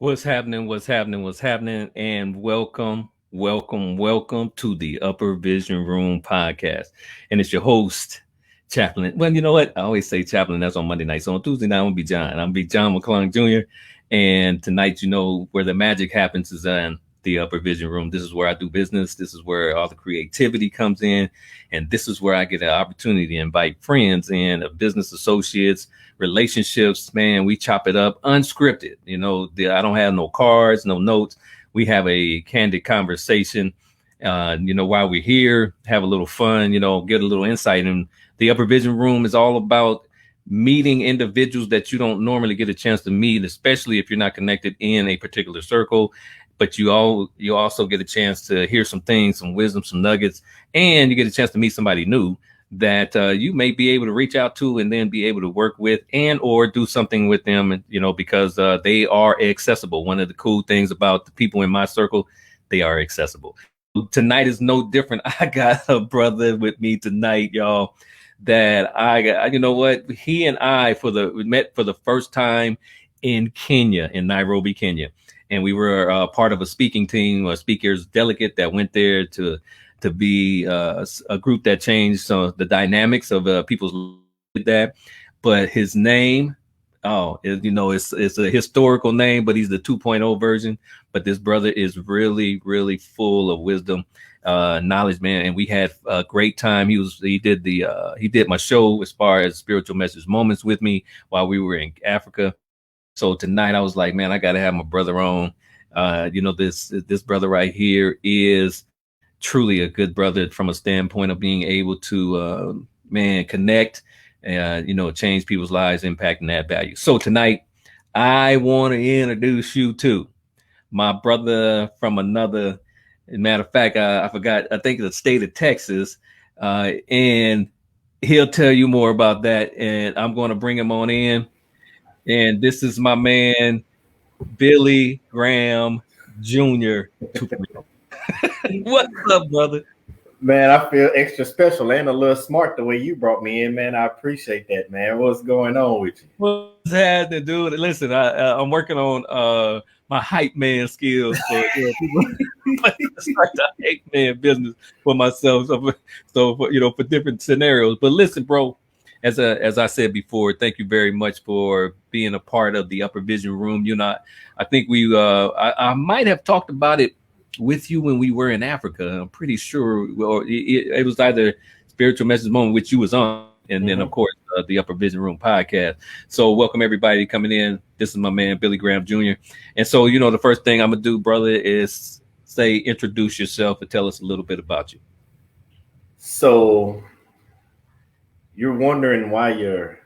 What's happening? What's happening? What's happening? And welcome to the Upper Vision Room podcast. And it's your host, Chaplain. Well, you know what? I always say Chaplain. That's on Monday night. So on Tuesday night, I'm gonna be John. I'm be John McClung Jr. And tonight, where the magic happens is in the Upper Vision Room. This is where I do business. This is where all the creativity comes in, and this is where I get an opportunity to invite friends and business associates, relationships. Man, we chop it up unscripted. I don't have no cards, no notes. We have a candid conversation. While we're here, have a little fun. Get a little insight. And the Upper Vision Room is all about meeting individuals that you don't normally get a chance to meet, especially if you're not connected in a particular circle. But you also get a chance to hear some things, some wisdom, some nuggets, and you get a chance to meet somebody new that you may be able to reach out to and then be able to work with and or do something with them, because they are accessible. One of the cool things about the people in my circle, they are accessible. Tonight is no different. I got a brother with me tonight, y'all, that he and I we met for the first time in Kenya, in Nairobi, Kenya. And we were part of a speaking team, a speakers delegate that went there to be a group that changed the dynamics of people's that. But his name, it's a historical name, but he's the 2.0 version. But this brother is really, really full of wisdom, knowledge, man. And we had a great time. He did my show as far as spiritual message moments with me while we were in Africa. So tonight I was like, man, I got to have my brother on. This brother right here is truly a good brother from a standpoint of being able to, connect, change people's lives, impact and add value. So tonight I want to introduce you to my brother from another. Matter of fact, I forgot, I think the state of Texas, and he'll tell you more about that. And I'm going to bring him on in. And this is my man, Billy Graham Jr. What's up, brother? Man, I feel extra special and a little smart the way you brought me in, man. I appreciate that, man. What's going on with you? What's happening, dude? Listen, I'm working on my hype man skills for people. Start the hype man business for myself. So for different scenarios. But listen, bro. As I said before, thank you very much for being a part of the Upper Vision Room. I think I might have talked about it with you when we were in Africa. I'm pretty sure. Well, it was either Spiritual Message Moment, which you was on, and then of course the Upper Vision Room podcast. So welcome everybody coming in. This is my man Billy Graham Jr. And so the first thing I'm gonna do, brother, is introduce yourself and tell us a little bit about you. So you're wondering why your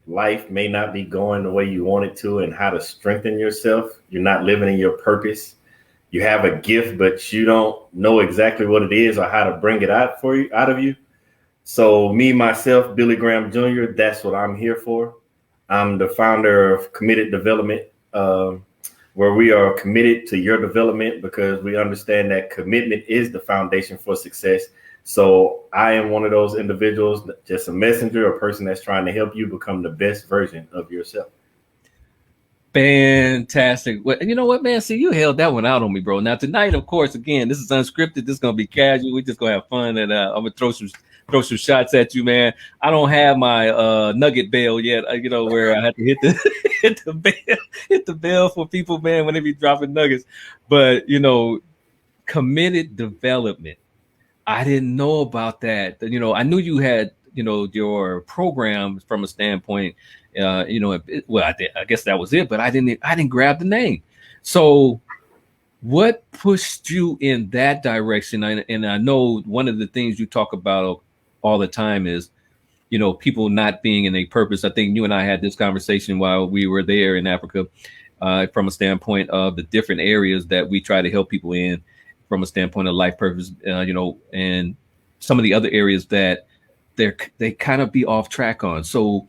life may not be going the way you want it to and how to strengthen yourself. You're not living in your purpose. You have a gift, but you don't know exactly what it is or how to bring it out of you. So me, myself, Billy Graham Jr., that's what I'm here for. I'm the founder of Committed Development, where we are committed to your development because we understand that commitment is the foundation for success. So I am one of those individuals, just a messenger, a person that's trying to help you become the best version of yourself. Fantastic. Well, you know what, man? See, you held that one out on me, bro. Now tonight, of course, again, this is unscripted. This is gonna be casual. We're just gonna have fun, and I'm gonna throw some shots at you, man. I don't have my nugget bell yet. Where I have to hit the bell for people, man, when they be dropping nuggets. But committed development. I didn't know about that. I knew you had, your program from a standpoint, I did. I guess that was it, but I didn't grab the name. So what pushed you in that direction? And I know one of the things you talk about all the time is, people not being in a purpose. I think you and I had this conversation while we were there in Africa, from a standpoint of the different areas that we try to help people in, from a standpoint of life purpose, and some of the other areas that they kind of be off track on. So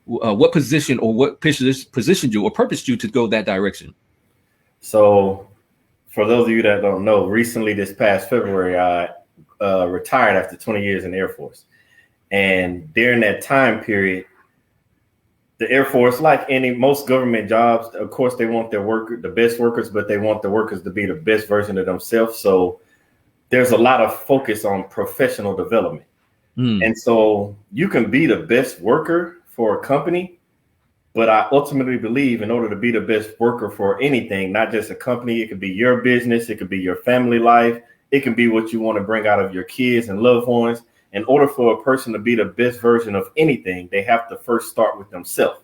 what position or what positioned you or purposed you to go that direction? So for those of you that don't know, recently this past February, I retired after 20 years in the Air Force. And during that time period, The Air Force, like most government jobs, of course, they want the best workers, but they want the workers to be the best version of themselves. So there's a lot of focus on professional development. And so you can be the best worker for a company, but I ultimately believe in order to be the best worker for anything, not just a company, it could be your business, it could be your family life, it can be what you want to bring out of your kids and loved ones. In order for a person to be the best version of anything, they have to first start with themselves.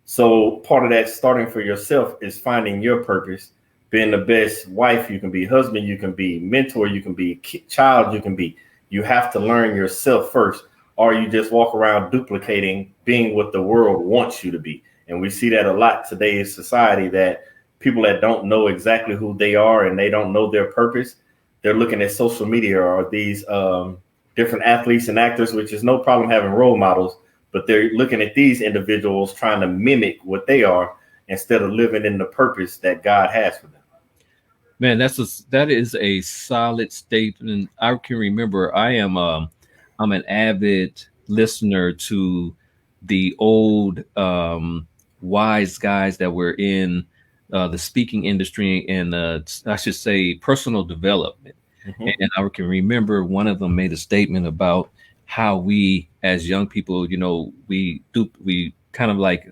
So part of that starting for yourself is finding your purpose, being the best wife you can be, husband you can be, mentor you can be, child you can be. You have to learn yourself first, or you just walk around duplicating being what the world wants you to be. And we see that a lot today in society, that people that don't know exactly who they are and they don't know their purpose, they're looking at social media or these different athletes and actors, which is no problem having role models, but they're looking at these individuals trying to mimic what they are instead of living in the purpose that God has for them. Man, that is a solid statement. I can remember I'm an avid listener to the old wise guys that were in the speaking industry and I should say personal development. Mhm. And I can remember one of them made a statement about how we as young people, we kind of like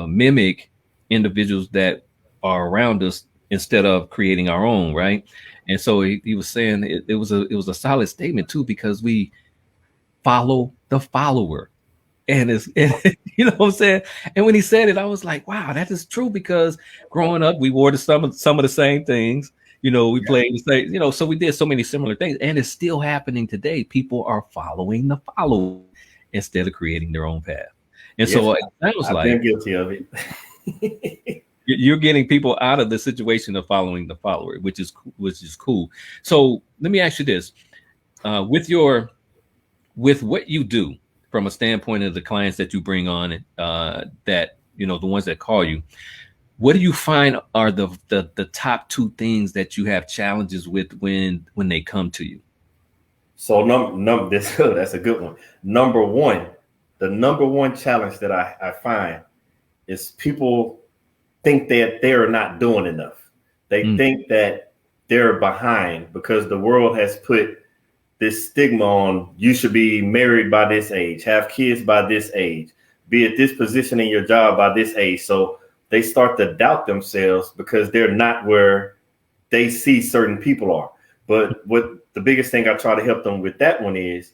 mimic individuals that are around us instead of creating our own, right? And so he was saying it was a solid statement too, because we follow the follower. And it's you know what I'm saying? And when he said it, I was like, wow, that is true, because growing up, we wore some of the same things. We played the same, so we did so many similar things, and it's still happening today. People are following the follower instead of creating their own path. And Yes, so it sounds I've like been guilty of it. you're getting people out of the situation of following the follower, which is cool. So let me ask you this: with what you do from a standpoint of the clients that you bring on, that the ones that call you, what do you find are the top two things that you have challenges with when they come to you? So this that's a good one. The number one challenge that I find is people think that they're not doing enough. They think that they're behind because the world has put this stigma on: you should be married by this age, have kids by this age, be at this position in your job by this age. So they start to doubt themselves because they're not where they see certain people are. But what the biggest thing I try to help them with that one is,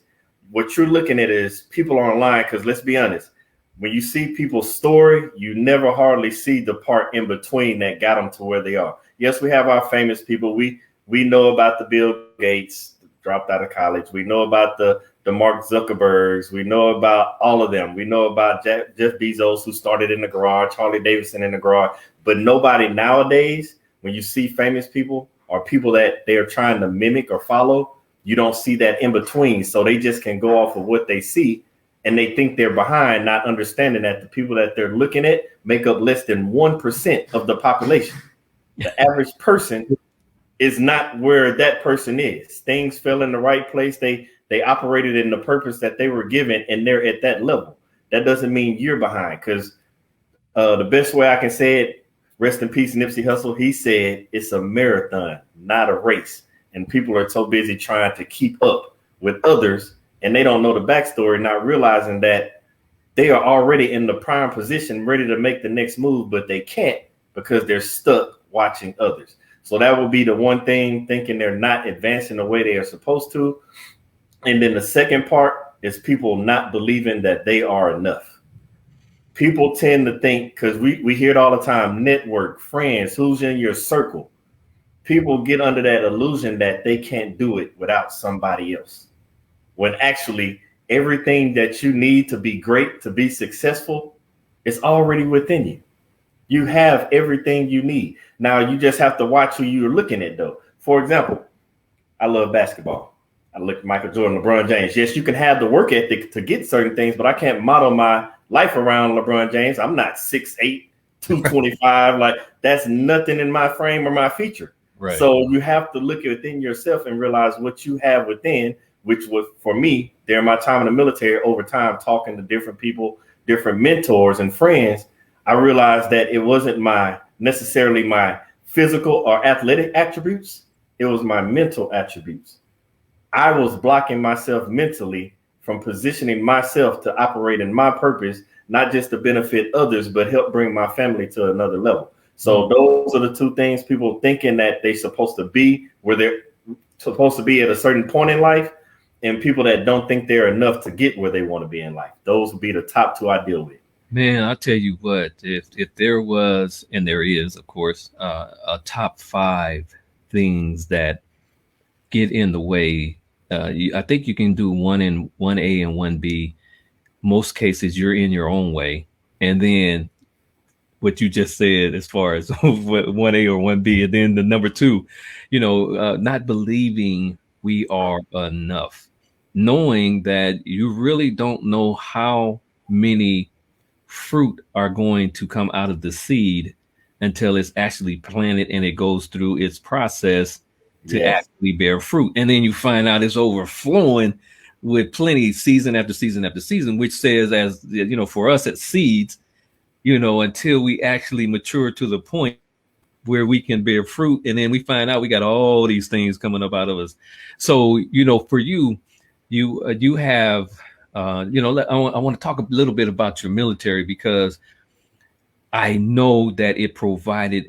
what you're looking at is people online, because let's be honest, when you see people's story, you never hardly see the part in between that got them to where they are. Yes, we have our famous people. We know about the Bill Gates, dropped out of college. We know about the Mark Zuckerbergs. We know about all of them. We know about Jeff Bezos, who started in the garage, Harley Davidson in the garage. But nobody nowadays, when you see famous people or people that they are trying to mimic or follow, you don't see that in between. So they just can go off of what they see, and they think they're behind, not understanding that the people that they're looking at make up less than 1% of the population. The average person is not where that person is. Things fell in the right place. They operated in the purpose that they were given, and they're at that level. That doesn't mean you're behind, because the best way I can say it, rest in peace, Nipsey Hussle, he said it's a marathon, not a race. And people are so busy trying to keep up with others, and they don't know the backstory, not realizing that they are already in the prime position, ready to make the next move, but they can't because they're stuck watching others. So that would be the one thing, thinking they're not advancing the way they are supposed to. And then the second part is people not believing that they are enough. People tend to think, because we hear it all the time, network, friends, who's in your circle. People get under that illusion that they can't do it without somebody else, when actually everything that you need to be great, to be successful, is already within you. You have everything you need. Now you just have to watch who you're looking at, though. For example, I love basketball. I look at Michael Jordan, LeBron James. Yes, you can have the work ethic to get certain things, but I can't model my life around LeBron James. I'm not 6'8", 225. Like, that's nothing in my frame or my feature. Right. So you have to look within yourself and realize what you have within, which was, for me, during my time in the military, over time, talking to different people, different mentors and friends, I realized that it wasn't necessarily my physical or athletic attributes. It was my mental attributes. I was blocking myself mentally from positioning myself to operate in my purpose, not just to benefit others, but help bring my family to another level. So those are the two things, people thinking that they're supposed to be where they're supposed to be at a certain point in life, and people that don't think they're enough to get where they want to be in life. Those would be the top two I deal with. Man, I'll tell you what, if there was, and there is, of course, a top five things that get in the way, I think you can do one A and one B. Most cases, you're in your own way, and then what you just said as far as one A or one B, and then the number two, not believing we are enough, knowing that you really don't know how many fruit are going to come out of the seed until it's actually planted and it goes through its process to Yes. actually bear fruit. And then you find out it's overflowing with plenty season after season after season, which says, as for us at seeds, until we actually mature to the point where we can bear fruit. And then we find out we got all these things coming up out of us. So, for you have, I want to talk a little bit about your military, because I know that it provided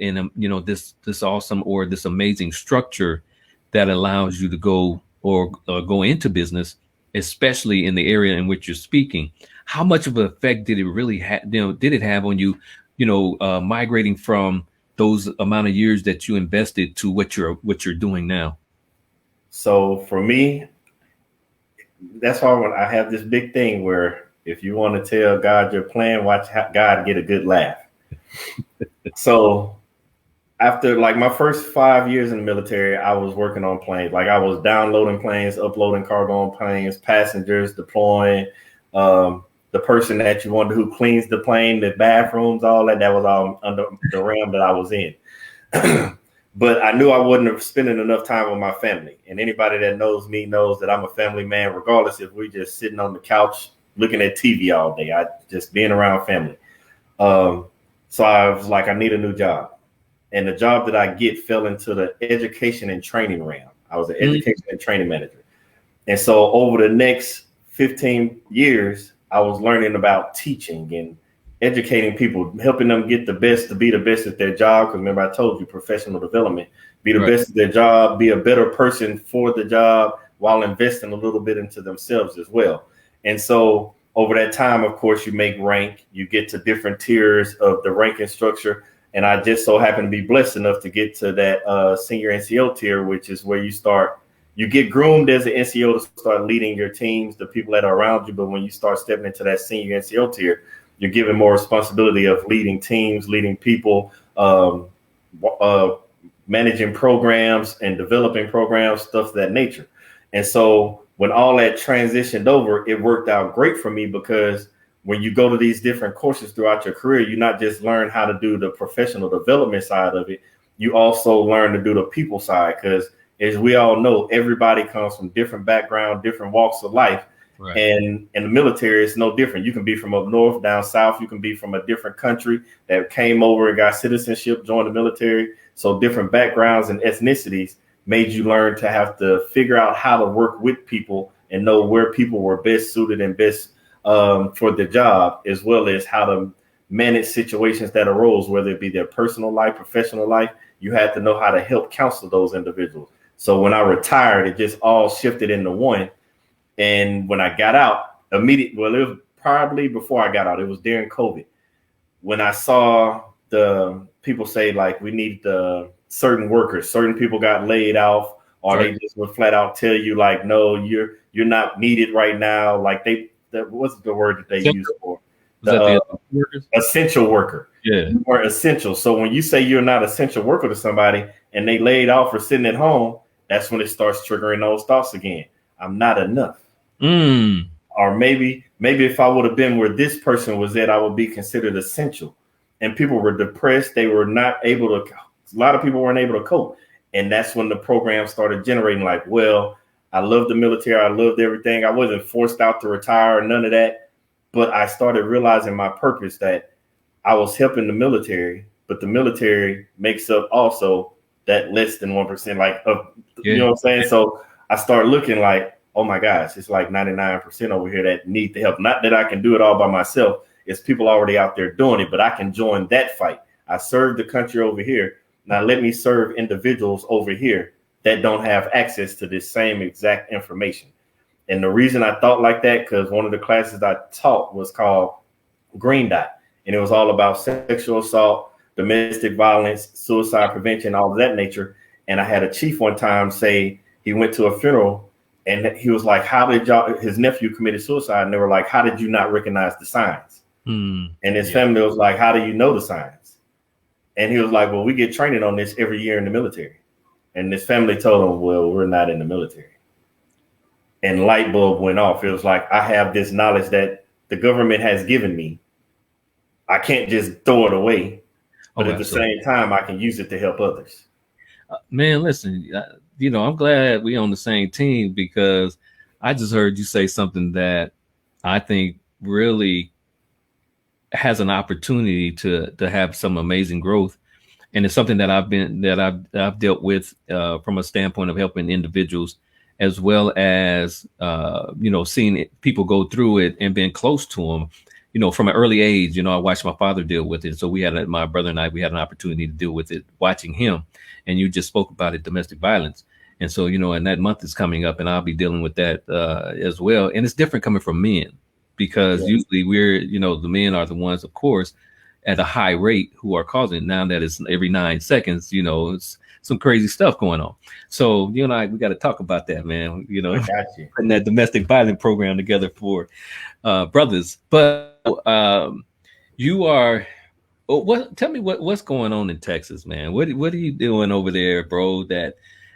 this awesome, or this amazing structure that allows you to go or go into business, especially in the area in which you're speaking. How much of an effect did it really have? Did it have on you? Migrating from those amount of years that you invested to what you're doing now. So for me, that's why when I have this big thing where if you want to tell God your plan, watch God get a good laugh. So after like my first 5 years in the military, I was working on planes. Like I was downloading planes, uploading cargo on planes, passengers, deploying, the person that you wanted who cleans the plane, the bathrooms, all that was all under the realm that I was in. But I knew I wasn't spending enough time with my family. And anybody that knows me knows that I'm a family man, regardless if we're just sitting on the couch looking at TV all day. I just being around family. So I was like, I need a new job. And the job that I get fell into the education and training realm. I was an education and training manager. And so over the next 15 years, I was learning about teaching and educating people, helping them get the best, to be the best at their job. Because remember, I told you, professional development, be the best at their job, be a better person for the job while investing a little bit into themselves as well. And so over that time, of course, you make rank, you get to different tiers of the ranking structure. And I just so happen to be blessed enough to get to that senior NCO tier, which is where you get groomed as an NCO to start leading your teams, the people that are around you. But when you start stepping into that senior NCO tier, you're given more responsibility of leading teams, leading people, managing programs and developing programs, stuff of that nature. And so when all that transitioned over, it worked out great for me, because when you go to these different courses throughout your career, you not just learn how to do the professional development side of it, you also learn to do the people side. Because as we all know, everybody comes from different background, different walks of life. Right. And in the military, it's no different. You can be from up north, down south. You can be from a different country that came over and got citizenship, joined the military. So different backgrounds and ethnicities made you learn to have to figure out how to work with people and know where people were best suited and best for the job, as well as how to manage situations that arose, whether it be their personal life, professional life. You had to know how to help counsel those individuals. So when I retired, it just all shifted into one. And when I got out, it was probably before I got out. It was during COVID. When I saw the people say, like, we need the certain workers, certain people got laid off, or they just would flat out tell you, like, no, you're not needed right now. Like what's the word that they use for? The essential worker. Yeah. You are essential. So when you say you're not essential worker to somebody and they laid off or sitting at home, that's when it starts triggering those thoughts again. I'm not enough. Or maybe if I would have been where this person was at, I would be considered essential. And people were depressed. They were not able to. A lot of people weren't able to cope. And that's when the program started generating, like, well, I love the military. I loved everything. I wasn't forced out to retire or none of that. But I started realizing my purpose, that I was helping the military, but the military makes up also that less than 1%, like you know what I'm saying? So I started looking like, oh my gosh, it's like 99% over here that need the help. Not that I can do it all by myself. It's people already out there doing it, but I can join that fight. I serve the country over here. Now let me serve individuals over here that don't have access to this same exact information. And the reason I thought like that, because one of the classes I taught was called Green Dot, and it was all about sexual assault, domestic violence, suicide prevention, all of that nature. And I had a chief one time say he went to a funeral and he was like, how did y'all, his nephew committed suicide? And they were like, how did you not recognize the signs? And his family was like, how do you know the signs? And he was like, well, we get training on this every year in the military. And his family told him, well, we're not in the military. And light bulb went off. It was like, I have this knowledge that the government has given me. I can't just throw it away, but at the same time, I can use it to help others. Man, listen, I'm glad we on the same team, because I just heard you say something that I think really has an opportunity to have some amazing growth. And it's something that I've dealt with from a standpoint of helping individuals, as well as seeing people go through it and being close to them. From an early age, I watched my father deal with it. So my brother and I, we had an opportunity to deal with it, watching him. And you just spoke about it, domestic violence. And so, and that month is coming up, and I'll be dealing with that as well. And it's different coming from men, because usually we're, the men are the ones, of course, at a high rate who are causing it. Now that it's every 9 seconds, it's some crazy stuff going on. So you and I, we got to talk about that, man. Putting that domestic violence program together for brothers. But you are, tell me what's going on in Texas, man. What are you doing over there, bro, that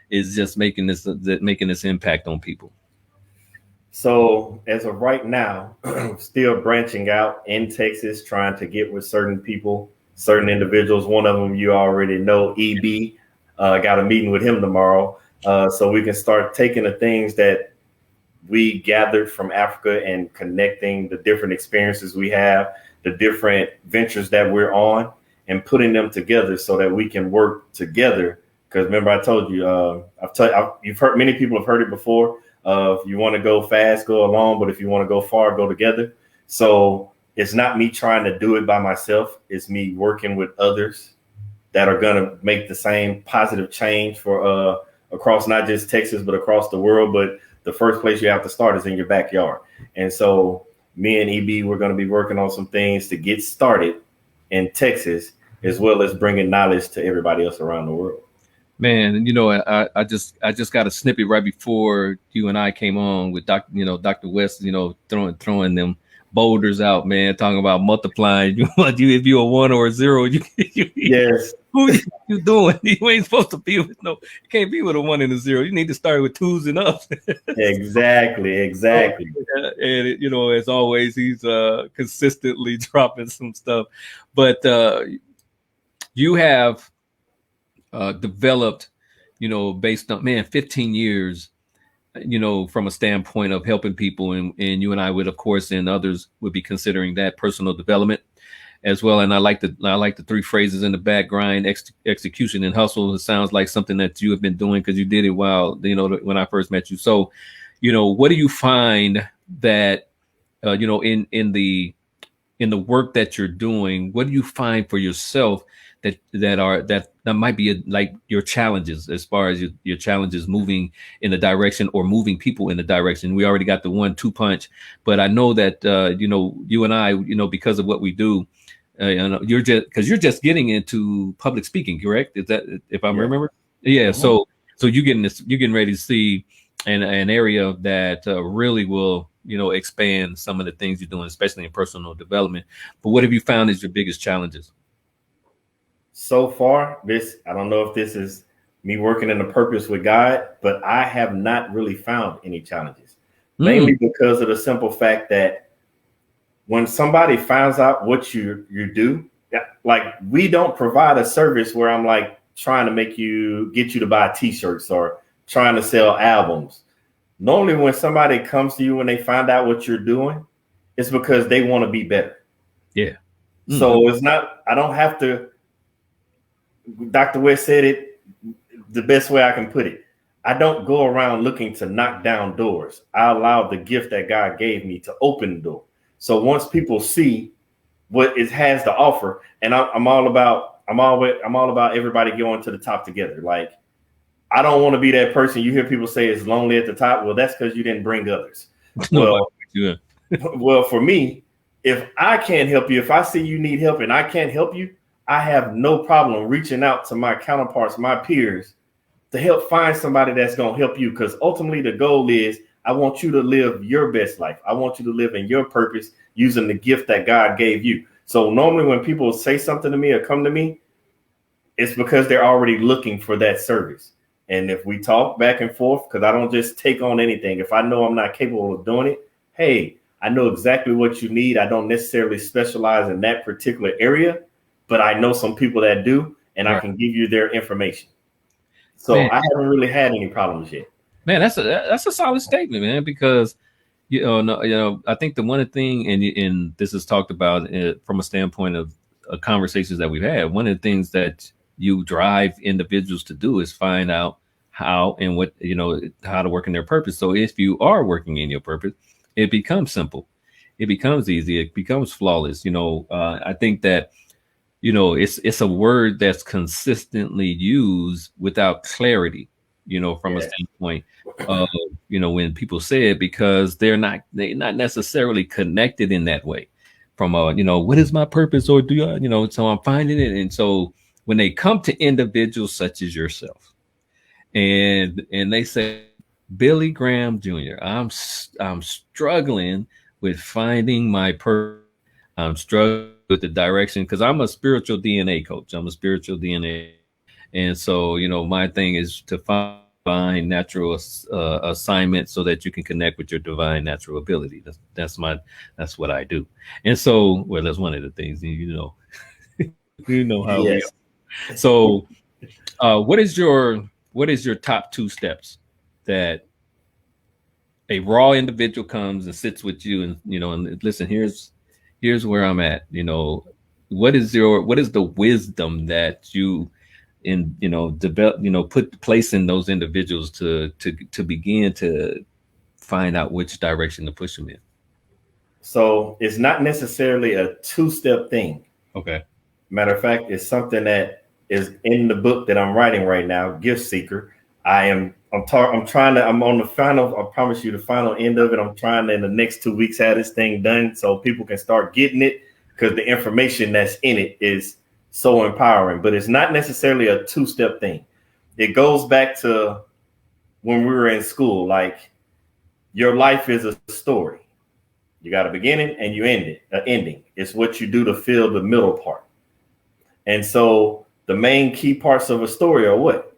is just making this impact on people? So as of right now, still branching out in Texas, trying to get with certain people, certain individuals. One of them you already know, EB. Got a meeting with him tomorrow, so we can start taking the things that we gathered from Africa and connecting the different experiences we have, the different ventures that we're on, and putting them together so that we can work together. Because remember, I told you, you've heard, many people have heard it before. If you want to go fast, go alone. But if you want to go far, go together. So it's not me trying to do it by myself. It's me working with others that are going to make the same positive change for across not just Texas, but across the world. But the first place you have to start is in your backyard. And so me and EB, we're going to be working on some things to get started in Texas, as well as bringing knowledge to everybody else around the world. Man, I just got a snippet right before you and I came on with Dr. West, throwing them boulders out, man, talking about multiplying. If you're a 1 or a 0, yes. Who you doing? You ain't supposed to be with you can't be with a 1 and a 0. You need to start with 2s and up. Exactly. And as always, he's consistently dropping some stuff. But you have developed, based on 15 years, from a standpoint of helping people, and you and I would, of course, and others would be considering that personal development as well. And I like the 3 phrases in the back: grind, execution, and hustle. It sounds like something that you have been doing, because you did it while, when I first met you. So, what do you find that, in the work that you're doing, what do you find for yourself that might be like your challenges, as far as your challenges moving in the direction, or moving people in the direction? We already got the 1-2 punch, but I know that you and I, because of what we do, you're just getting into public speaking, correct? Is that, if I'm remember? Yeah. So you're getting ready to see an area that really will expand some of the things you're doing, especially in personal development. But what have you found is your biggest challenges? So far, I don't know if this is me working in the purpose with God, but I have not really found any challenges, mainly because of the simple fact that when somebody finds out what you do, like, we don't provide a service where I'm like trying to get you to buy t-shirts or trying to sell albums. Normally when somebody comes to you and they find out what you're doing, it's because they want to be better. Yeah. So it's not, I don't have to, Dr. West said it the best way I can put it. I don't go around looking to knock down doors. I allow the gift that God gave me to open the door. So once people see what it has to offer, and I'm all about everybody going to the top together. Like, I don't want to be that person. You hear people say it's lonely at the top. Well, that's because you didn't bring others. Well, well, for me, if I can't help you, if I see you need help and I can't help you, I have no problem reaching out to my counterparts, my peers, to help find somebody that's going to help you. Because ultimately the goal is I want you to live your best life. I want you to live in your purpose using the gift that God gave you. So normally when people say something to me or come to me, it's because they're already looking for that service. And if we talk back and forth, because I don't just take on anything. If I know I'm not capable of doing it, hey, I know exactly what you need. I don't necessarily specialize in that particular area, but I know some people that do, and I can give you their information. So man, I haven't really had any problems yet. Man, that's a solid statement, man, because I think the one thing, and this is talked about from a standpoint of conversations that we've had. One of the things that you drive individuals to do is find out how and what, how to work in their purpose. So if you are working in your purpose, it becomes simple, it becomes easy, it becomes flawless. I think that it's a word that's consistently used without clarity, from a standpoint of, when people say it, because they're not necessarily connected in that way from what is my purpose, or do I, so I'm finding it. And so when they come to individuals such as yourself and they say, Billy Graham Jr., I'm struggling with finding my purpose. I'm struggling with the direction, because I'm a spiritual DNA coach. I'm a spiritual DNA. And so, my thing is to find divine natural assignment so that you can connect with your divine natural ability. That's what I do. And so, well, that's one of the things, how we are. So, what is your top 2 steps that a raw individual comes and sits with you and, and listen, here's where I'm at, what is the wisdom that you develop, place in those individuals to begin to find out which direction to push them in? So it's not necessarily a 2-step thing. Okay. Matter of fact, it's something that is in the book that I'm writing right now, Gift Seeker. I'm on the final, I promise you the final end of it. I'm trying to, in the next 2 weeks, have this thing done so people can start getting it, because the information that's in it is so empowering. But it's not necessarily a 2-step thing. It goes back to when we were in school. Like, your life is a story. You got a beginning and you end it, an ending. It's what you do to fill the middle part. And so the main key parts of a story are what?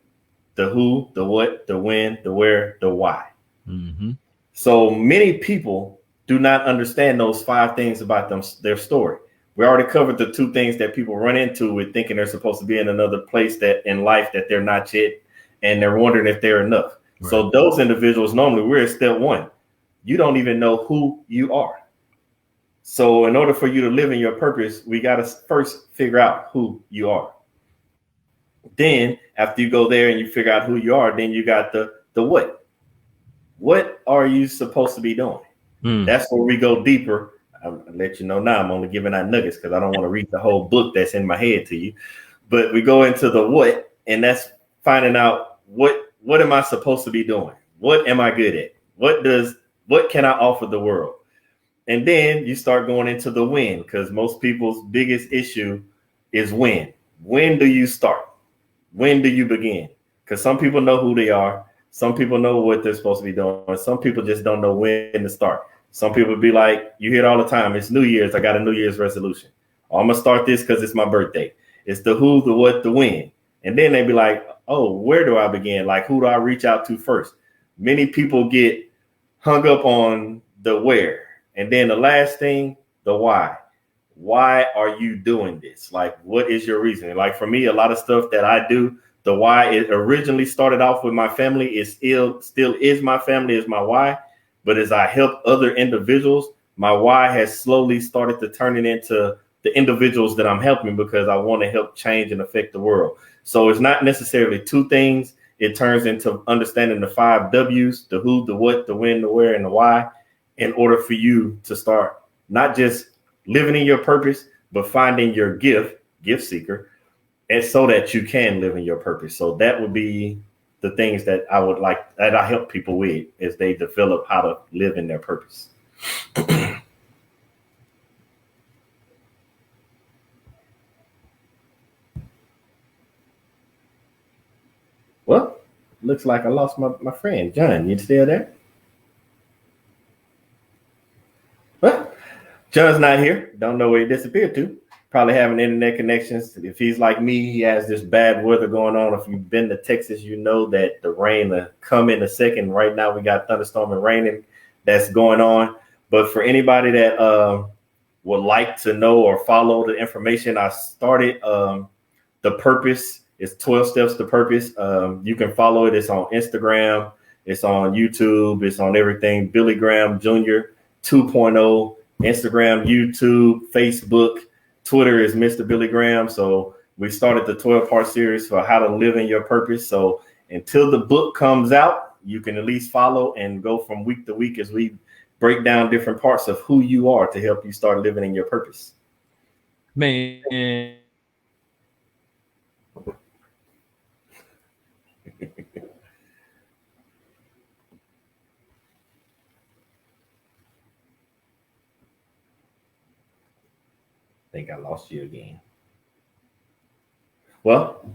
The who, the what, the when, the where, the why. Mm-hmm. So many people do not understand those 5 things about their story. We already covered the 2 things that people run into with thinking they're supposed to be in another place that in life that they're not yet, and they're wondering if they're enough. Right. So those individuals, normally we're at step 1. You don't even know who you are. So in order for you to live in your purpose, we got to first figure out who you are. Then after you go there and you figure out who you are, then you got the what. What are you supposed to be doing? That's where we go deeper. I'll let you know now. I'm only giving out nuggets because I don't want to read the whole book that's in my head to you. But we go into the what, and that's finding out what am I supposed to be doing? What am I good at? What can I offer the world? And then you start going into the when, because most people's biggest issue is when. When do you start? When do you begin? Because some people know who they are. Some people know what they're supposed to be doing. Some people just don't know when to start. Some people be like, you hear it all the time. It's New Year's. I got a New Year's resolution. Oh, I'm going to start this because it's my birthday. It's the who, the what, the when. And then they be like, oh, where do I begin? Like, who do I reach out to first? Many people get hung up on the where. And then the last thing, the why. Why are you doing this? Like, what is your reason? Like, for me, a lot of stuff that I do, the why, it originally started off with my family. It still is my family, is my why. But as I help other individuals, My why has slowly started to turn it into the individuals that I'm helping because I want to help change and affect the world. So it's not necessarily two things. It turns into understanding the 5 W's, the who, the what, the when, the where, and the why, in order for you to start not just living in your purpose, but finding your gift seeker, and so that you can live in your purpose. So that would be the things that I would like, that I help people with as they develop how to live in their purpose. Well, looks like I lost my friend. John, you still there? Well, John's not here. Don't know where he disappeared to. Probably having internet connections. If he's like me, he has this bad weather going on. If you've been to Texas, you know that the rain will come in a second. Right now, we got thunderstorm and raining that's going on. But for anybody that would like to know or follow the information, I started The Purpose. It's 12 Steps to Purpose. You can follow it. It's on Instagram. It's on YouTube. It's on everything. Billy Graham Jr. 2.0. Instagram, YouTube, Facebook, Twitter is Mr. Billy Graham. So we started the 12-part series for how to live in your purpose. So until the book comes out, you can at least follow and go from week to week as we break down different parts of who you are to help you start living in your purpose. Man. I think I lost you again. Well,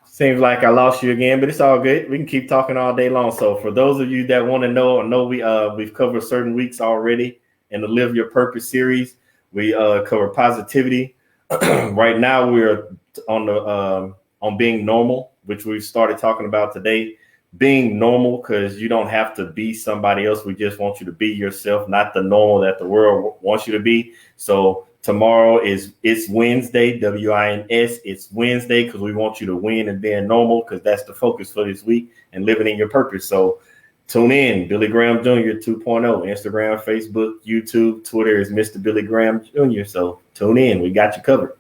seems like I lost you again, but it's all good. We can keep talking all day long. So for those of you that want to know, I know we've covered certain weeks already in the Live Your Purpose series. We cover positivity. Right now we're on being normal, which we started talking about today. Being normal, because you don't have to be somebody else. We just want you to be yourself, not the normal that the world wants you to be. So tomorrow it's Wednesday, WINS. It's Wednesday because we want you to win and being normal, because that's the focus for this week and living in your purpose. So tune in. Billy Graham Jr. 2.0. Instagram, Facebook, YouTube, Twitter is Mr. Billy Graham Jr. So tune in. We got you covered.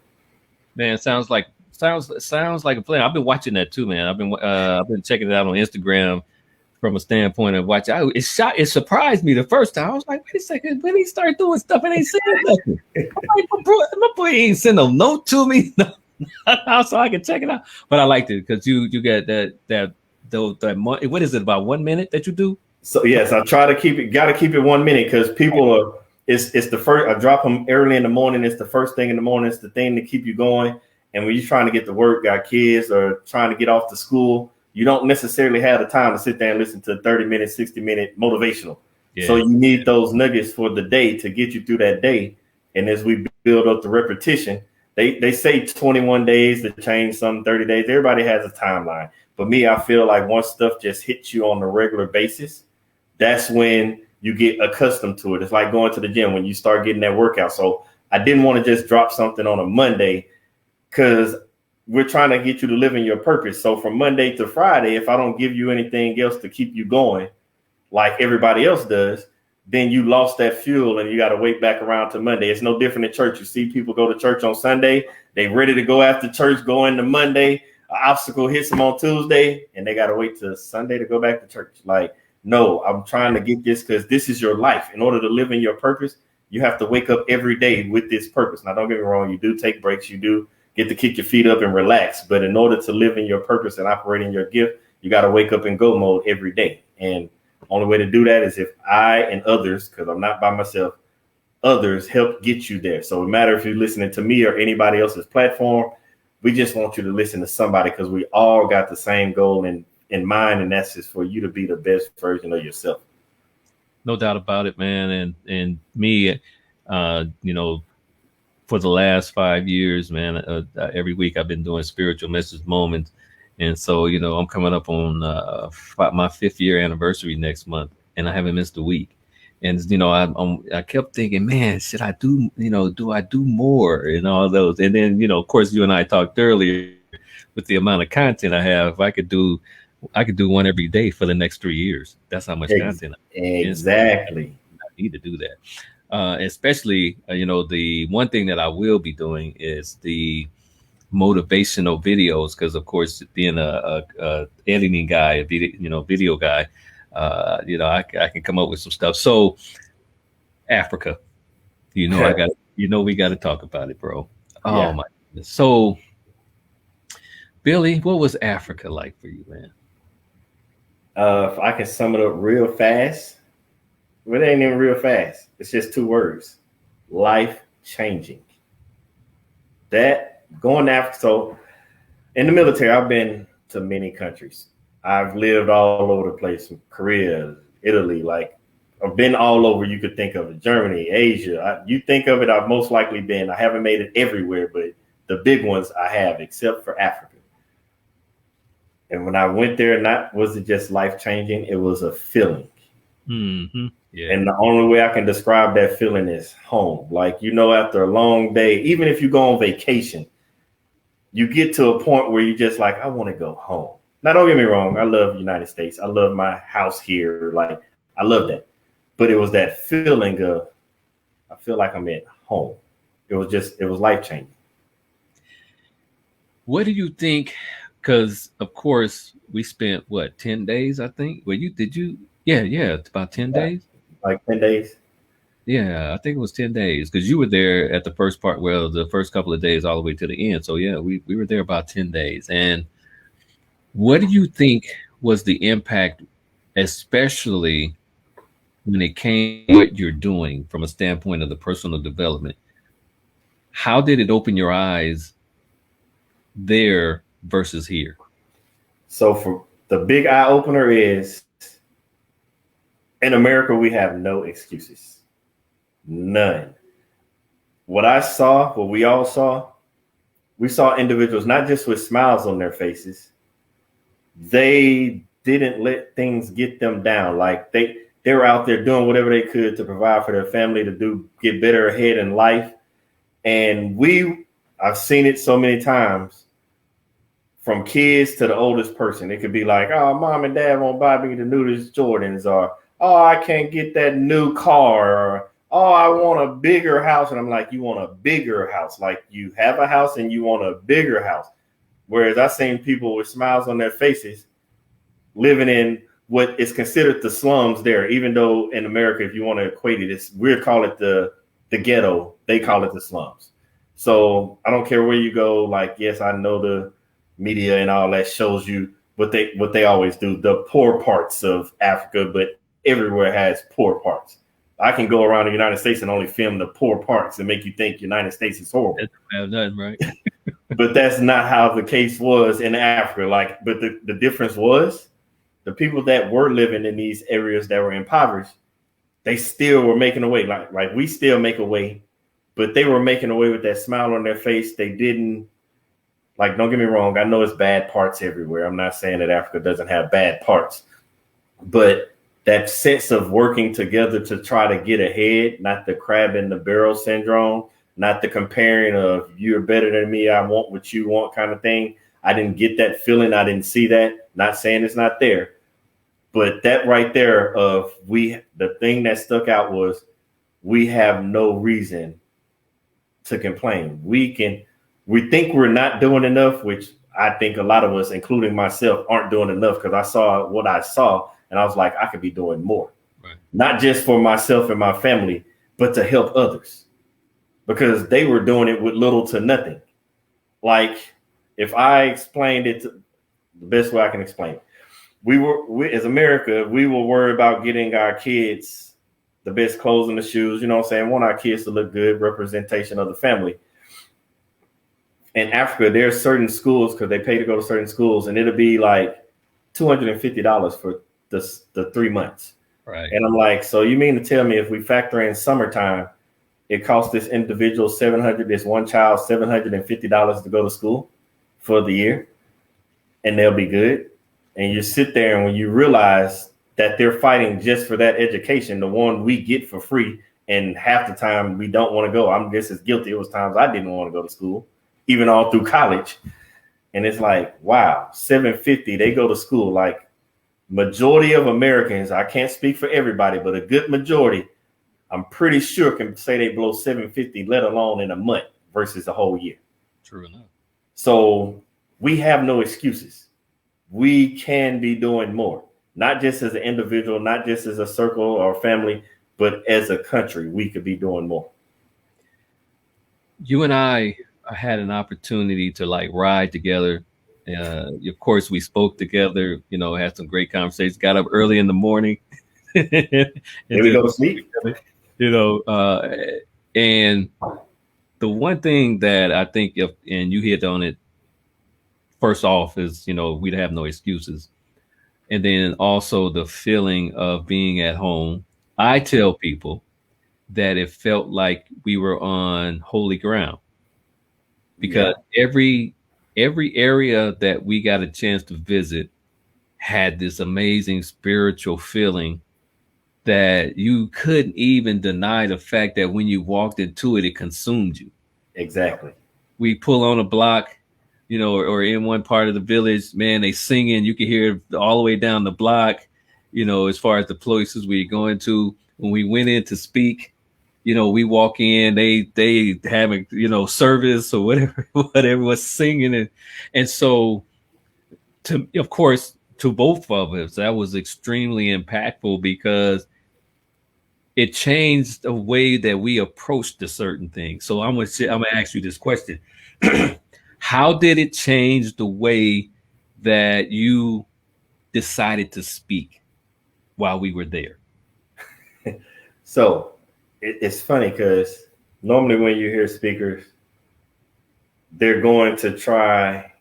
Man, sounds like a plan. I've been watching that too, man. I've been checking it out on Instagram from a standpoint of watching. It surprised me the first time. I was like, wait a second, when he started doing stuff and ain't saying nothing. Like, my boy ain't send no note to me, so I can check it out. But I liked it because you get that what is it, about 1 minute that you do? So yes, I try to keep it 1 minute, because people are it's the first. I drop them early in the morning. It's the first thing in the morning. It's the thing to keep you going. And when you're trying to get to work, got kids, or trying to get off to school, you don't necessarily have the time to sit there and listen to 30-minute, 60-minute motivational. Yeah. So you need those nuggets for the day to get you through that day. And as we build up the repetition, they say 21 days to change something, 30 days. Everybody has a timeline. But me, I feel like once stuff just hits you on a regular basis, that's when you get accustomed to it. It's like going to the gym when you start getting that workout. So I didn't want to just drop something on a Monday, because we're trying to get you to live in your purpose. So from Monday to Friday, if I don't give you anything else to keep you going like everybody else does, then you lost that fuel and you got to wait back around to Monday. It's no different in church. You see people go to church on Sunday. They ready to go after church, go into Monday. An obstacle hits them on Tuesday and they got to wait till Sunday to go back to church. Like, no, I'm trying to get this, because this is your life. In order to live in your purpose, you have to wake up every day with this purpose. Now, don't get me wrong. You do take breaks. You do get to kick your feet up and relax. But in order to live in your purpose and operate in your gift, you got to wake up in go mode every day. And only way to do that is if I and others, because I'm not by myself, others help get you there. So no matter if you're listening to me or anybody else's platform, we just want you to listen to somebody, because we all got the same goal in mind, and that's just for you to be the best version of yourself. No doubt about it, man. And me, for the last 5 years, man, every week I've been doing spiritual message moments. And so, I'm coming up on my 5th year anniversary next month, and I haven't missed a week. And, I kept thinking, man, should I do, do I do more and all those? And then, of course, you and I talked earlier with the amount of content I have. I could do one every day for the next 3 years. That's how much content I have. Exactly. I need to do that. Especially, the one thing that I will be doing is the motivational videos, because of course, being a editing guy, a video guy, I can come up with some stuff. So Africa, I got, we got to talk about it, bro. Oh Yeah. my goodness. So Billy, what was Africa like for you, man? If I can sum it up real fast, but it ain't even real fast. It's just two words: life changing. That going after. So in the military, I've been to many countries. I've lived all over the place, from Korea, Italy. Like I've been all over. You could think of it: Germany, Asia. You think of it, I've most likely been. I haven't made it everywhere, but the big ones I have, except for Africa. And when I went there, not was it just life changing? It was a feeling. Mm-hmm. Yeah. And the only way I can describe that feeling is home. Like, after a long day, even if you go on vacation, you get to a point where you just like, I want to go home. Now, don't get me wrong. I love the United States. I love my house here. Like, I love that. But it was that feeling of, I feel like I'm at home. It was life changing. What do you think? Because of course we spent what 10 days, I think. Well, Yeah, it's about 10 days. Like 10 days. Yeah, I think it was 10 days because you were there at the first part. Well, the first couple of days all the way to the end. So yeah, we were there about 10 days. And what do you think was the impact, especially when it came to what you're doing from a standpoint of the personal development? How did it open your eyes there versus here? So for the big eye opener is in America, we have no excuses. None. What we all saw, we saw individuals not just with smiles on their faces. They didn't let things get them down. Like they were out there doing whatever they could to provide for their family, to get better ahead in life. And I've seen it so many times, from kids to the oldest person. It could be like, oh, mom and dad won't buy me the newest Jordans, or, oh, I can't get that new car, or, oh, I want a bigger house. And I'm like, you want a bigger house? Like, you have a house and you want a bigger house. Whereas I've seen people with smiles on their faces living in what is considered the slums there, even though in America, if you want to equate it, we call it the ghetto. They call it the slums. So I don't care where you go. Like, yes, I know the media and all that shows you what they always do, the poor parts of Africa, but everywhere has poor parts. I can go around the United States and only film the poor parts and make you think United States is horrible. That's nothing, right? But that's not how the case was in Africa. Like, but the difference was the people that were living in these areas that were impoverished, they still were making a way. Like we still make a way, but they were making a way with that smile on their face. They didn't, like, don't get me wrong. I know it's bad parts everywhere. I'm not saying that Africa doesn't have bad parts, but that sense of working together to try to get ahead, not the crab in the barrel syndrome, not the comparing of you're better than me, I want what you want kind of thing. I didn't get that feeling. I didn't see that. Not saying it's not there, but that right there of the thing that stuck out was we have no reason to complain. We think we're not doing enough, which I think a lot of us, including myself, aren't doing enough, because I saw what I saw and I was like, I could be doing more, right? Not just for myself and my family, but to help others, because they were doing it with little to nothing. Like, if I explained it the best way I can explain it, we as America, we will worry about getting our kids the best clothes and the shoes, you know what I'm saying? Want our kids to look good, representation of the family. In Africa, there are certain schools, because they pay to go to certain schools, and it'll be like $250 for the 3 months. Right. And I'm like, so you mean to tell me if we factor in summertime, it costs this individual this one child $750 to go to school for the year, and they'll be good? And you sit there, and when you realize that they're fighting just for that education, the one we get for free, and half the time we don't want to go. I'm just as guilty. It was times I didn't want to go to school, even all through college. And it's like, wow, $750, they go to school. Like, majority of Americans, I can't speak for everybody, but a good majority I'm pretty sure can say they blow 750, let alone in a month versus a whole year. True enough. So we have no excuses. We can be doing more, not just as an individual, not just as a circle or family, but as a country, we could be doing more. You and I had an opportunity to like ride together. Of course, we spoke together, had some great conversations, got up early in the morning. and Here we go to sleep. And the one thing that I think, and you hit on it first off, is, we'd have no excuses. And then also the feeling of being at home. I tell people that it felt like we were on holy ground because every area that we got a chance to visit had this amazing spiritual feeling that you couldn't even deny the fact that when you walked into it, it consumed you. Exactly. We pull on a block, or in one part of the village, man, they singing, you can hear it all the way down the block, as far as the places we're going to. When we went in to speak, we walk in, they having, service or whatever was singing. And so of course, to both of us, that was extremely impactful because it changed the way that we approached a certain thing. So I'm gonna ask you this question. How did it change the way that you decided to speak while we were there? So it's funny because normally when you hear speakers, they're going to try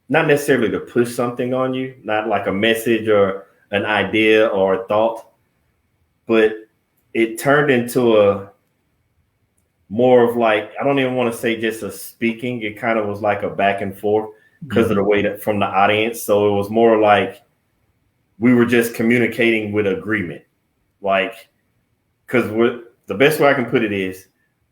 not necessarily to push something on you, not like a message or an idea or a thought, but it turned into a more of like, I don't even want to say just a speaking. It kind of was like a back and forth because of the way that from the audience. So it was more like we were just communicating with agreement. Like, because the best way I can put it is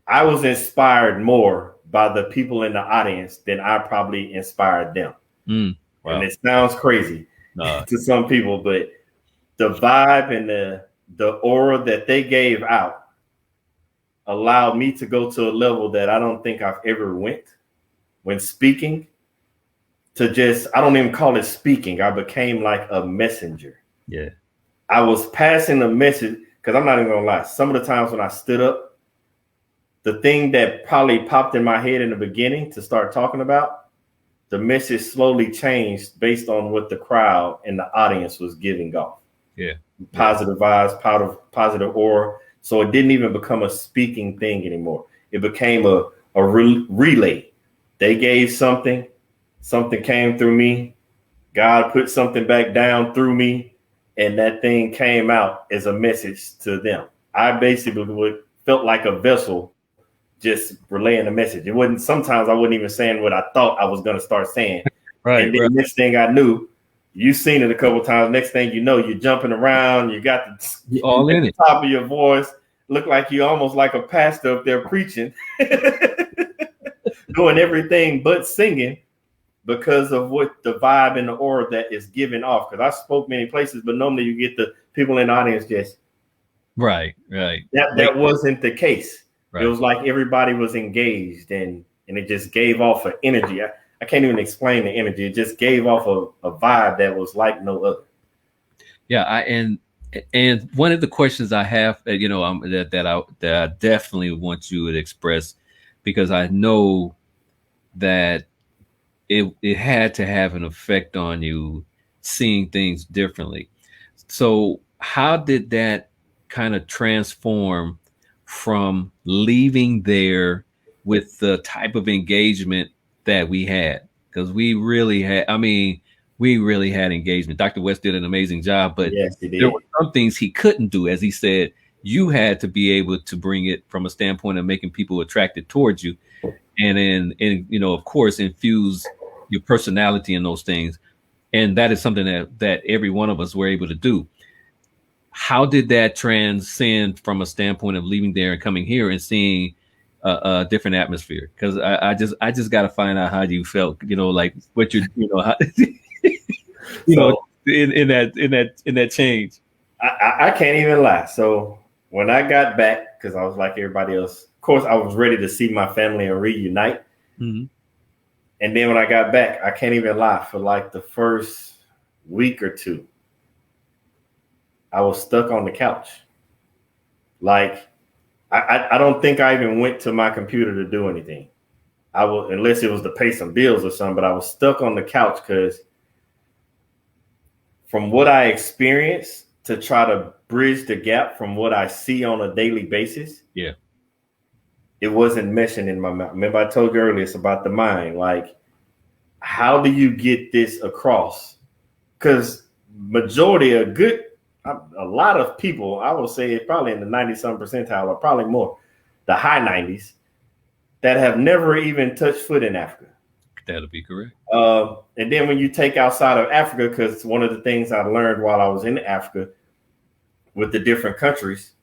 I was inspired more by the people in the audience than I probably inspired them. Wow. And it sounds crazy to some people, but the vibe and the aura that they gave out allowed me to go to a level that I don't think I've ever went when speaking, to just, I don't even call it speaking. I became like a messenger. Yeah. I was passing a message, because I'm not even gonna lie. Some of the times when I stood up, the thing that probably popped in my head in the beginning to start talking about, the message slowly changed based on what the crowd and the audience was giving off. Yeah. Positive vibes, positive aura. So it didn't even become a speaking thing anymore. It became a relay. They gave something came through me. God put something back down through me, and that thing came out as a message to them. I basically felt like a vessel just relaying a message. It wasn't, sometimes I wasn't even saying what I thought I was going to start saying. Right. And then next thing I knew, you've seen it a couple of times. Next thing you know, you're jumping around. You got the all in the top of your voice. Look like you almost like a pastor up there preaching, doing everything but singing because of what the vibe and the aura that is given off. Because I spoke many places, but normally you get the people in the audience just right. That wasn't the case. Right. It was like everybody was engaged and it just gave off an energy. I can't even explain the energy. It just gave off a vibe that was like no other. Yeah, and one of the questions I have, that I definitely want you to express, because I know that it had to have an effect on you, seeing things differently. So how did that kind of transform from leaving there with the type of engagement that we had? Because we really had engagement. Dr. West did an amazing job, but yes, he did. There were some things he couldn't do. As he said, you had to be able to bring it from a standpoint of making people attracted towards you, and of course, infuse your personality in those things. And that is something that every one of us were able to do. How did that transcend from a standpoint of leaving there and coming here and seeing a different atmosphere? Because I just got to find out how you felt, like what you how, in that change. I can't even lie. So when I got back, because I was like everybody else, of course, I was ready to see my family and reunite. Mm-hmm. And then when I got back, I can't even lie, for like the first week or two, I was stuck on the couch. Like, I don't think I even went to my computer to do anything. I will, unless it was to pay some bills or something, but I was stuck on the couch because from what I experienced, to try to bridge the gap from what I see on a daily basis, Yeah. it wasn't meshing in my mouth. Remember, I told you earlier, it's about the mind. Like, how do you get this across? Because a lot of people, I will say probably in the 90-some percentile, or probably more, the high 90s, that have never even touched foot in Africa. That'll be correct. And then when you take outside of Africa, because one of the things I learned while I was in Africa with the different countries,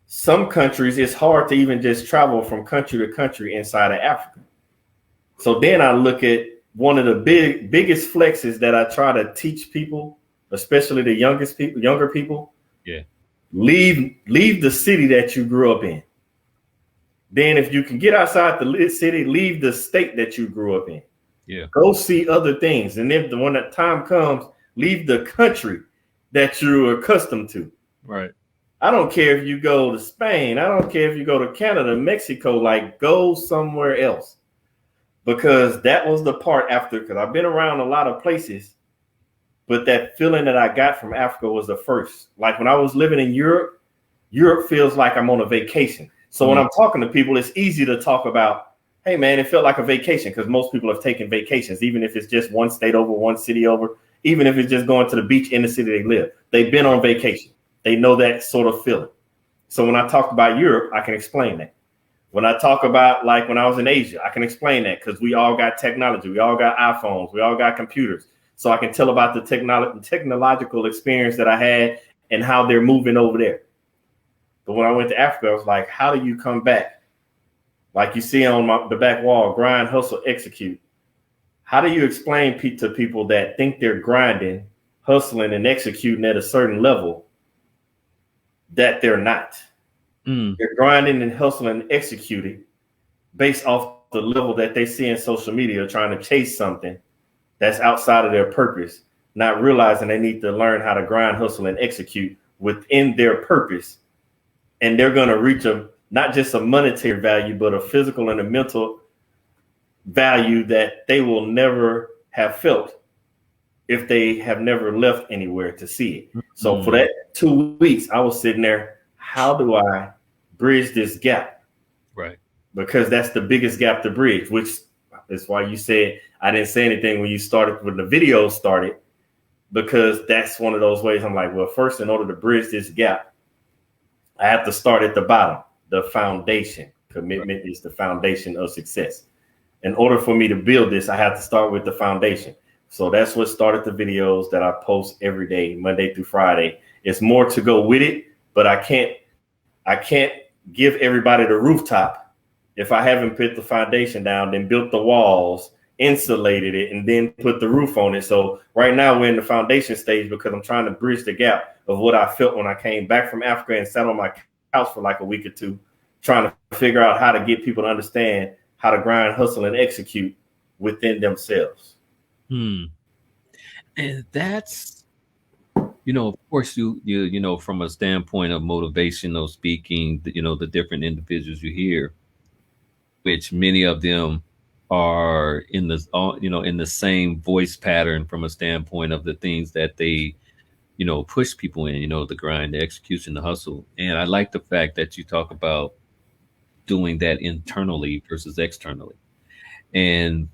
some countries it's hard to even just travel from country to country inside of Africa. So then I look at one of the biggest flexes that I try to teach people, especially the younger people. Yeah. Leave the city that you grew up in. Then if you can get outside the city, leave the state that you grew up in. Yeah. Go see other things. And then when that time comes, leave the country that you're accustomed to. Right. I don't care if you go to Spain. I don't care if you go to Canada, Mexico, like go somewhere else. Because that was the part after, because I've been around a lot of places, but that feeling that I got from Africa was the first. Like when I was living in Europe, Europe feels like I'm on a vacation. So when I'm talking to people, it's easy to talk about, hey, man, it felt like a vacation because most people have taken vacations, even if it's just one state over, one city over, even if it's just going to the beach in the city they live. They've been on vacation. They know that sort of feeling. So when I talk about Europe, I can explain that. When I talk about like when I was in Asia, I can explain that because we all got technology. We all got iPhones. We all got computers. So I can tell about the technological experience that I had and how they're moving over there. But when I went to Africa, I was like, how do you come back? Like you see on the back wall, grind, hustle, execute. How do you explain to people that think they're grinding, hustling, and executing at a certain level that they're not? They're grinding and hustling and executing based off the level that they see in social media, trying to chase something that's outside of their purpose, not realizing they need to learn how to grind, hustle, and execute within their purpose. And they're going to reach not just a monetary value, but a physical and a mental value that they will never have felt if they have never left anywhere to see it. So for that 2 weeks, I was sitting there, how do I bridge this gap? Right. Because that's the biggest gap to bridge, which is why you said I didn't say anything when the video started, because that's one of those ways I'm like, well, first, in order to bridge this gap, I have to start at the bottom, the foundation. Commitment is the foundation of success. In order for me to build this, I have to start with the foundation. So that's what started the videos that I post every day, Monday through Friday. It's more to go with it, but I can't give everybody the rooftop if I haven't put the foundation down, then built the walls, insulated it, and then put the roof on it. So right now we're in the foundation stage because I'm trying to bridge the gap of what I felt when I came back from Africa and sat on my couch for like a week or two, trying to figure out how to get people to understand how to grind, hustle, and execute within themselves. And that's, of course, you from a standpoint of motivational speaking, the different individuals you hear, which many of them are in the same voice pattern from a standpoint of the things that they, push people in, the grind, the execution, the hustle. And I like the fact that you talk about doing that internally versus externally. And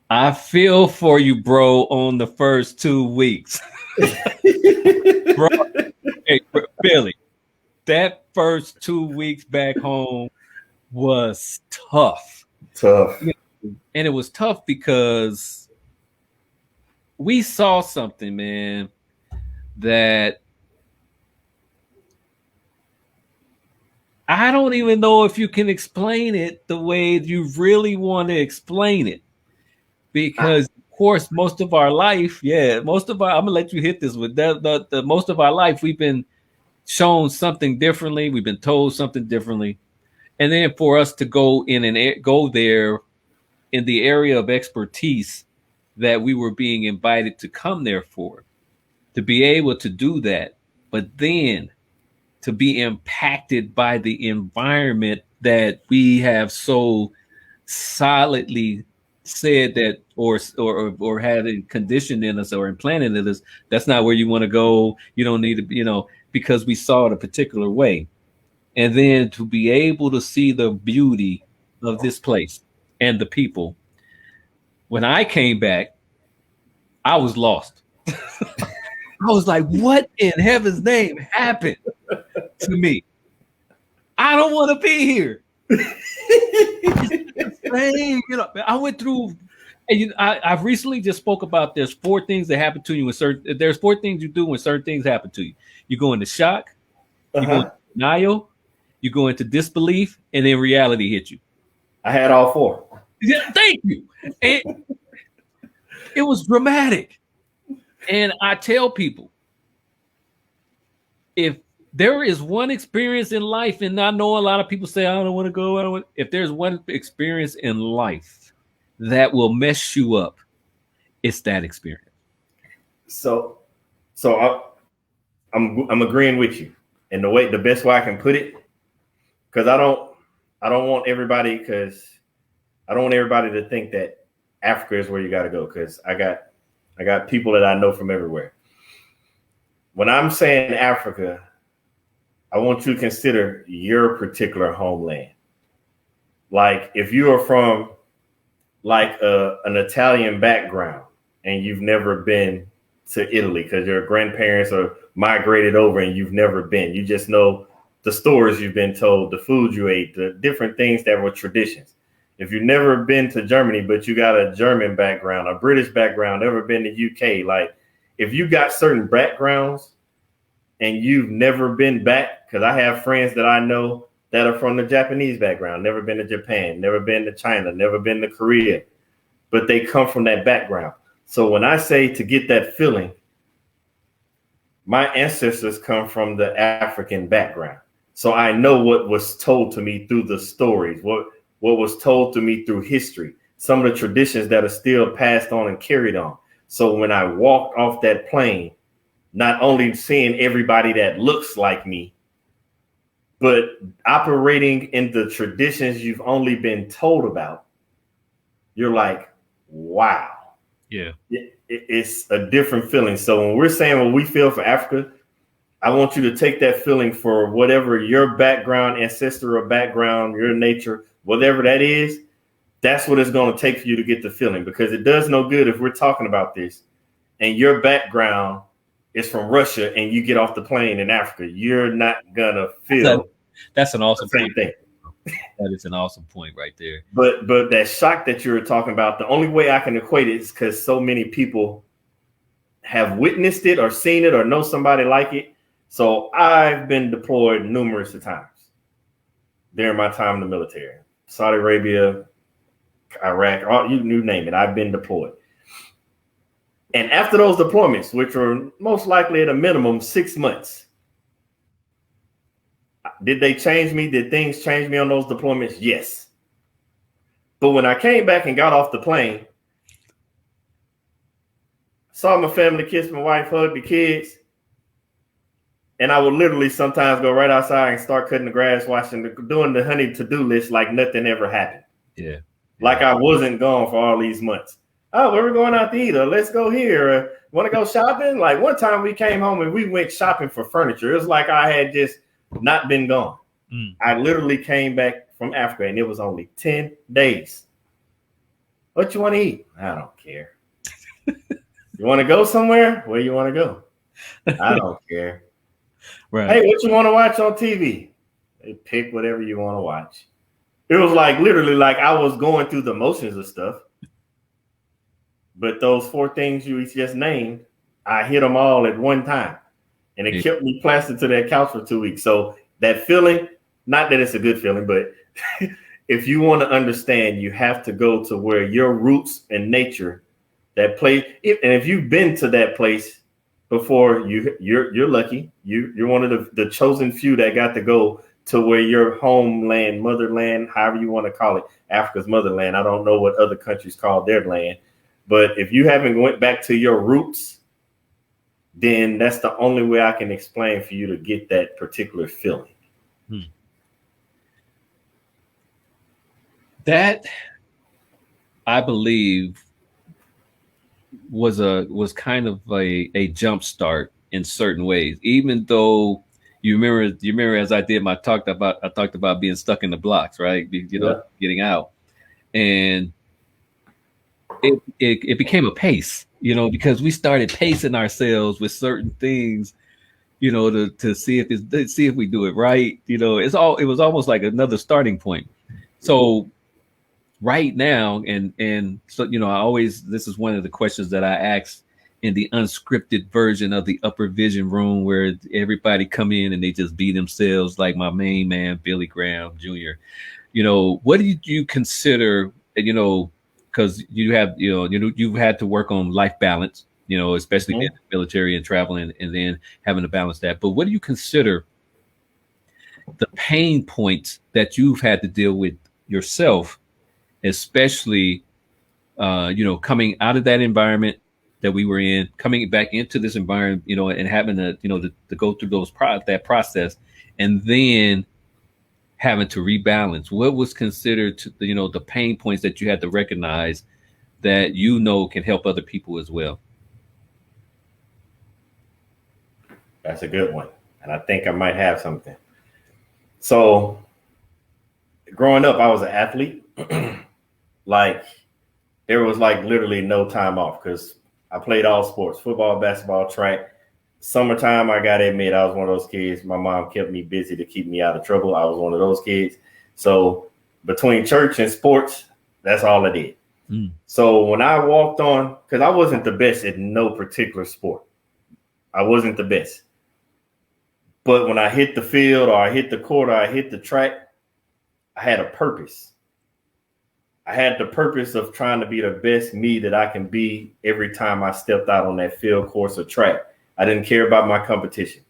I feel for you, bro, on the first 2 weeks. Bro, hey, Billy, that first 2 weeks back home was tough. And it was tough because we saw something, man, that I don't even know if you can explain it the way you really want to explain it. Because of course, most of our life, I'm gonna let you hit this with that. The most of our life, we've been shown something differently. We've been told something differently. And then for us to go in and go there in the area of expertise that we were being invited to come there for, to be able to do that, but then to be impacted by the environment that we have so solidly said that or had it conditioned in us or implanted in us, that's not where you want to go. You don't need to, because we saw it a particular way. And then to be able to see the beauty of this place and the people. When I came back, I was lost. I was like, what in heaven's name happened to me? I don't want to be here. I went through, and I've recently just spoke about there's 4 things that happen to you there's 4 things you do when certain things happen to you. You go into shock, you go into denial, you go into disbelief, and then reality hits you. I had all 4. Yeah, thank you. And it was dramatic. And I tell people, if there is one experience in life, and I know a lot of people say, I don't want to go. If there's one experience in life that will mess you up, it's that experience. So I'm agreeing with you. And the best way I can put it, because I don't want everybody to think that Africa is where you got to go, because I got people that I know from everywhere. When I'm saying Africa, I want you to consider your particular homeland. Like if you are from like an Italian background and you've never been to Italy because your grandparents are migrated over and you've never been, you just know the stories you've been told, the food you ate, the different things that were traditions. If you've never been to Germany, but you got a German background, a British background, never been to UK, like if you got certain backgrounds and you've never been back, because I have friends that I know that are from the Japanese background, never been to Japan, never been to China, never been to Korea, but they come from that background. So when I say to get that feeling, my ancestors come from the African background. So I know what was told to me through the stories, what was told to me through history, some of the traditions that are still passed on and carried on. So when I walked off that plane, not only seeing everybody that looks like me, but operating in the traditions you've only been told about, you're like, wow. Yeah. It's a different feeling. So when we're saying what we feel for Africa, I want you to take that feeling for whatever your background, ancestral background, your nature, whatever that is, that's what it's going to take for you to get the feeling, because it does no good if we're talking about this and your background is from Russia and you get off the plane in Africa. You're not going to feel that's an awesome the same thing. That is an awesome point right there. But that shock that you're talking about, the only way I can equate it is because so many people have witnessed it or seen it or know somebody like it. So I've been deployed numerous times during my time in the military. Saudi Arabia, Iraq, you name it. I've been deployed. And after those deployments, which were most likely at a minimum 6 months, did they change me? Did things change me on those deployments? Yes. But when I came back and got off the plane, saw my family, kissed my wife, hugged the kids, and I would literally sometimes go right outside and start cutting the grass, doing the honey to-do list like nothing ever happened. Yeah. Like I wasn't gone for all these months. Oh, where we going out to eat? Or let's go here. Want to go shopping? Like one time we came home and we went shopping for furniture. It was like I had just not been gone. I literally came back from Africa and it was only 10 days. What you want to eat? I don't care. You want to go somewhere? Where you want to go? I don't care. Right. Hey, what you want to watch on TV? Hey, pick whatever you want to watch. It was like literally like I was going through the motions of stuff. But those 4 things you just named, I hit them all at one time. And it kept me plastered to that couch for 2 weeks. So that feeling, not that it's a good feeling, but if you want to understand, you have to go to where your roots and nature, that place. And if you've been to that place before you're lucky. You're one of the chosen few that got to go to where your homeland, motherland, however you want to call it, Africa's motherland. I don't know what other countries call their land, but if you haven't went back to your roots, then that's the only way I can explain for you to get that particular feeling. That, I believe, was kind of a jump start in certain ways. Even though you remember as I talked about being stuck in the blocks, right? Getting out, and it became a pace, because we started pacing ourselves with certain things, to see if we do it right. It was almost like another starting point. So right now, and so this is one of the questions that I ask in the unscripted version of the Upper Vision Room, where everybody come in and they just be themselves, like my main man Billy Graham Jr. What do you consider, because you've had to work on life balance, especially being in the military and traveling and then having to balance that. But what do you consider the pain points that you've had to deal with yourself, especially coming out of that environment that we were in, coming back into this environment, and having to go through that process, and then having to rebalance? What was considered the pain points that you had to recognize that can help other people as well? That's a good one, and I think I might have something. So growing up, I was an athlete. Like, there was like literally no time off because I played all sports: football, basketball, track. Summertime, I got to admit, I was one of those kids. My mom kept me busy to keep me out of trouble. I was one of those kids. So between church and sports, that's all I did. So when I walked on, because I wasn't the best at no particular sport. I wasn't the best. But when I hit the field, or I hit the court, or I hit the track, I had a purpose. I had the purpose of trying to be the best me that I can be every time I stepped out on that field, course, or track. I didn't care about my competition.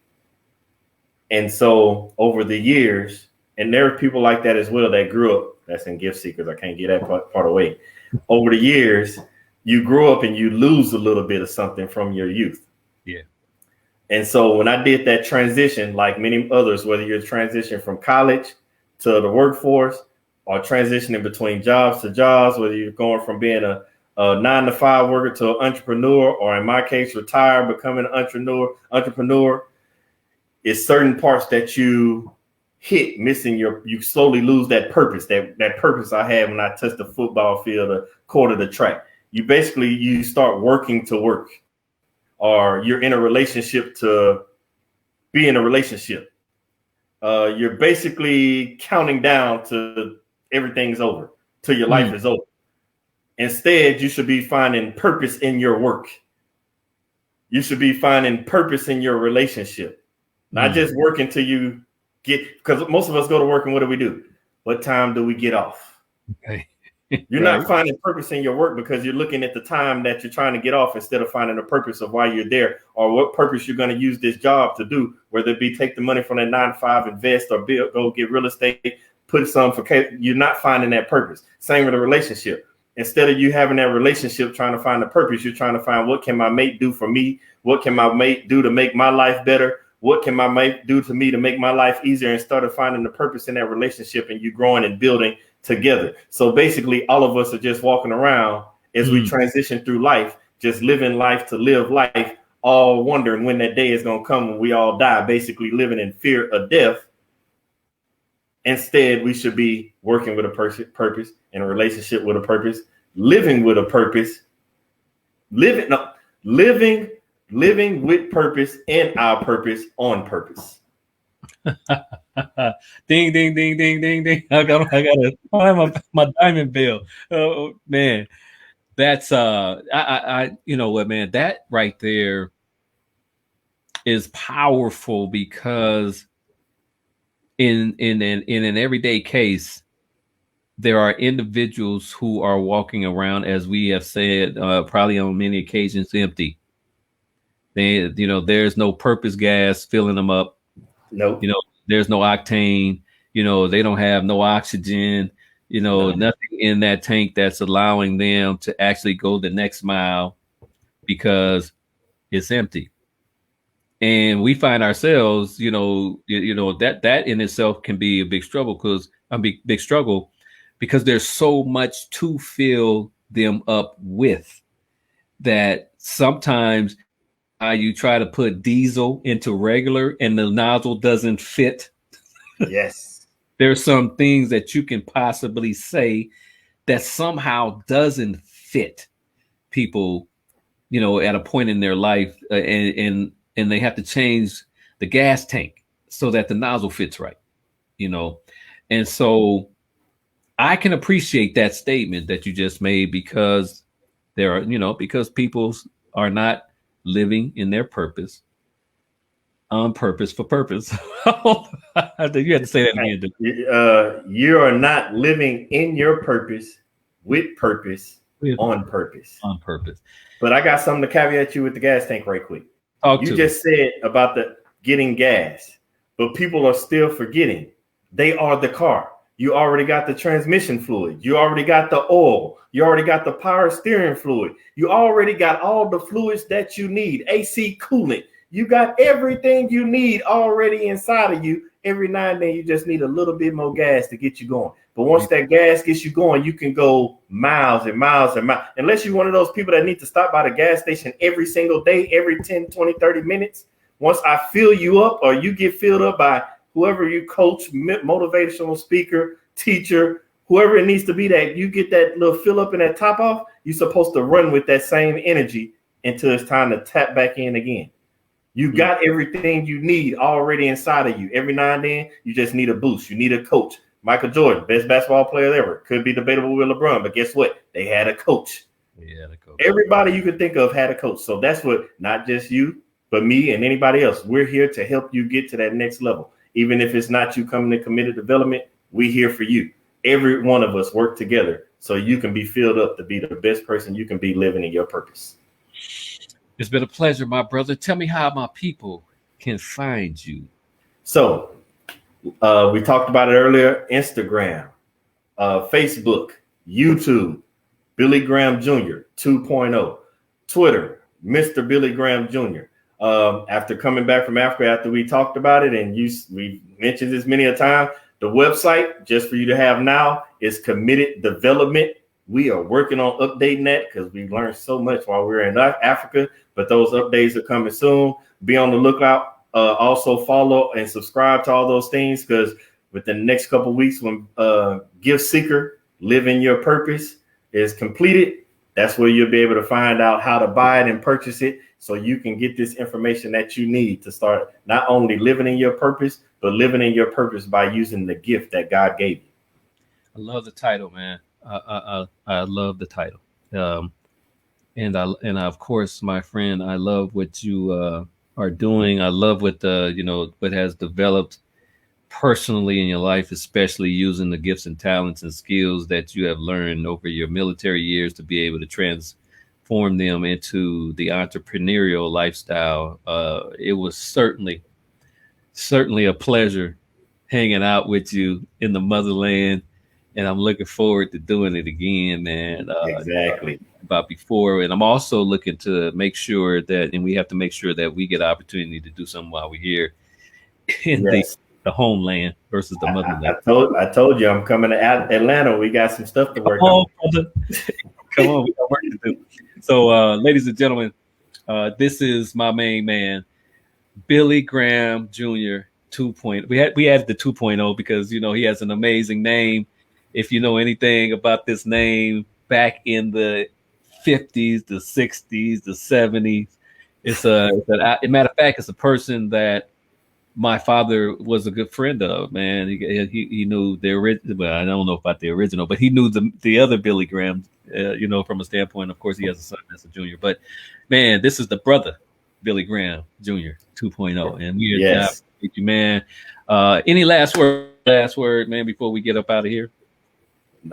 And so over the years, and there are people like that as well that grew up, that's in gift seekers, I can't get that part away. Over the years, you grow up and you lose a little bit of something from your youth. Yeah. And so when I did that transition, like many others, whether you're transitioning from college to the workforce, or transitioning between jobs to jobs, whether you're going from being a 9-to-5 worker to an entrepreneur, or in my case, retire, becoming an entrepreneur, it's certain parts that you hit missing you slowly lose that purpose, that purpose I had when I touched the football field, the court, of the track. You start working to work, or you're in a relationship to be in a relationship. You're basically counting down to everything's over, till your life is over. Instead, you should be finding purpose in your work. You should be finding purpose in your relationship, not just working till you get, because most of us go to work and what do? What time do we get off? Okay. You're not finding purpose in your work because you're looking at the time that you're trying to get off instead of finding the purpose of why you're there, or what purpose you're going to use this job to do, whether it be take the money from that 9-to-5, invest, or go get real estate, put some for you're not finding that purpose. Same with a relationship. Instead of you having that relationship trying to find the purpose, you're trying to find, what can my mate do for me? What can my mate do to make my life better? What can my mate do to me to make my life easier? And started finding the purpose in that relationship, and you growing and building together. So basically, all of us are just walking around as we transition through life, just living life to live life, all wondering when that day is going to come when we all die, basically living in fear of death. Instead, we should be working with a purpose, in a relationship with a purpose, living with a purpose, living with purpose, and our purpose on purpose. Ding, ding, ding, ding, ding, ding. I have my diamond bell. Oh man, that's I you know what, man, that right there is powerful, because in an everyday case, there are individuals who are walking around, as we have said, probably on many occasions, empty. There's no purpose gas filling them up. Nope. There's no octane. They don't have no oxygen. No. Nothing in that tank that's allowing them to actually go the next mile because it's empty. And we find ourselves, that in itself can be a big struggle big struggle because there's so much to fill them up with that sometimes you try to put diesel into regular and the nozzle doesn't fit. Yes. There's some things that you can possibly say that somehow doesn't fit people, at a point in their life, and they have to change the gas tank so that the nozzle fits right, and so I can appreciate that statement that you just made because because people are not living in their purpose on purpose for purpose. You had to say that again. You are not living in your purpose with purpose on purpose. On purpose. But I got something to caveat you with the gas tank right quick. You just said about the getting gas, but people are still forgetting they are the car. You already got the transmission fluid. You already got the oil. You already got the power steering fluid. You already got all the fluids that you need. AC coolant. You got everything you need already inside of you. Every now and then you just need a little bit more gas to get you going. But once that gas gets you going, you can go miles and miles and miles. Unless you're one of those people that need to stop by the gas station every single day, every 10, 20, 30 minutes. Once I fill you up or you get filled up by whoever you coach, motivational speaker, teacher, whoever it needs to be, that you get that little fill up and that top off, you're supposed to run with that same energy until it's time to tap back in again. You got everything you need already inside of you. Every now and then, you just need a boost. You need a coach. Michael Jordan, best basketball player ever. Could be debatable with LeBron, but guess what? They had a coach. Yeah, the coach. Everybody you could think of had a coach. So that's what, not just you, but me and anybody else. We're here to help you get to that next level. Even if it's not you coming to committed development, we're here for you. Every one of us work together so you can be filled up to be the best person you can be living in your purpose. It's been a pleasure, my brother. Tell me how my people can find you. So we talked about it earlier. Instagram, Facebook, YouTube, Billy Graham Jr. 2.0, Twitter, Mr. Billy Graham Jr. After coming back from Africa, after we talked about it, and we mentioned this many a time, the website, just for you to have now, is Committed Development. We are working on updating that because we learned so much while we were in Africa, but those updates are coming soon. Be on the lookout. Also follow and subscribe to all those things, because within the next couple of weeks, when Gift Seeker, Living Your Purpose, is completed, that's where you'll be able to find out how to buy it and purchase it, so you can get this information that you need to start not only living in your purpose, but living in your purpose by using the gift that God gave you. I love the title, man. I love the title. And of course, my friend, I love what you are doing. I love what what has developed personally in your life, especially using the gifts and talents and skills that you have learned over your military years to be able to transform them into the entrepreneurial lifestyle. It was certainly a pleasure hanging out with you in the motherland, and I'm looking forward to doing it again, man. Exactly. About before, and I'm also looking to make sure that, and we have to make sure that we get an opportunity to do something while we're here in the homeland versus the motherland. I told you I'm coming to Atlanta. We got some stuff to work on. Come on, we got work to do. So, ladies and gentlemen, this is my main man, Billy Graham Jr. 2.0. We added the 2.0 because he has an amazing name. If you know anything about this name, back in the 50s, the 60s, the 70s, it's a matter of fact, it's a person that my father was a good friend of, man. He knew the original. Well, I don't know about the original, but he knew the other Billy Graham, from a standpoint. Of course, he has a son that's a junior, but man, this is the brother Billy Graham Jr. 2.0, and we are thank you, man. Any last word, man, before we get up out of here?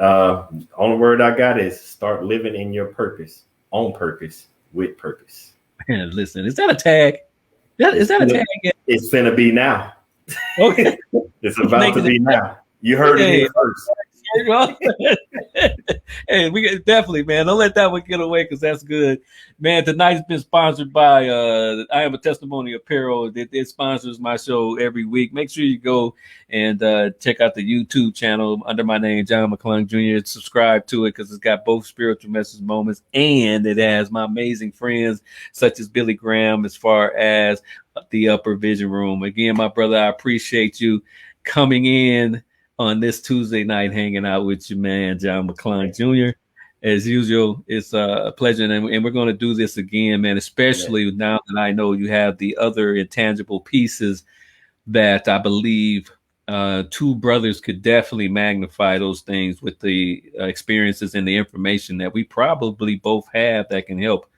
Only word I got is start living in your purpose, on purpose, with purpose. Man, listen, is that a tag? Is It's that a gonna, tag? Yet? it's gonna be now. Okay, It's about to making it. be now. You heard it Hey, here first. well, hey, definitely, man. Don't let that one get away because that's good, man. Tonight's been sponsored by I Am a Testimony Apparel. It sponsors my show every week. Make sure you go and check out the YouTube channel under my name, John McClung Jr. Subscribe to it because it's got both spiritual message moments and it has my amazing friends such as Billy Graham, as far as the Upper Vision Room. Again, my brother, I appreciate you coming in on this Tuesday night, hanging out with your man, John McClung Jr. As usual, it's a pleasure. And we're going to do this again, man, Amen. especially now that I know you have the other intangible pieces that I believe two brothers could definitely magnify those things with the experiences and the information that we probably both have that can help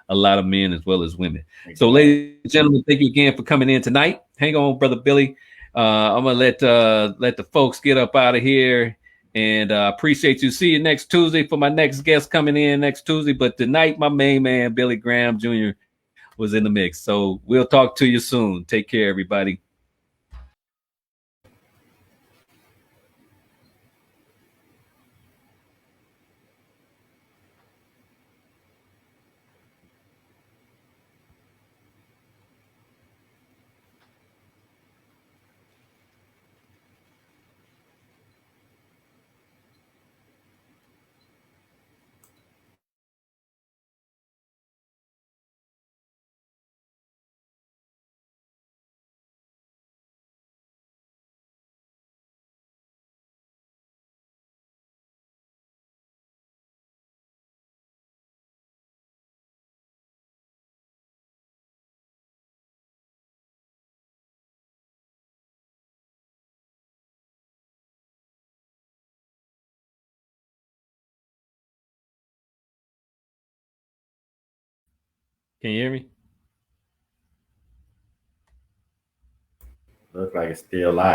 a lot of men as well as women. So, Amen. ladies and gentlemen, thank you again for coming in tonight. Hang on, brother Billy. I'm gonna let the folks get up out of here, and appreciate you. See you next Tuesday for my next guest coming in next Tuesday. But tonight, my main man Billy Graham Jr. was in the mix. So we'll talk to you soon. Take care, everybody. Can you hear me? Looks like it's still live.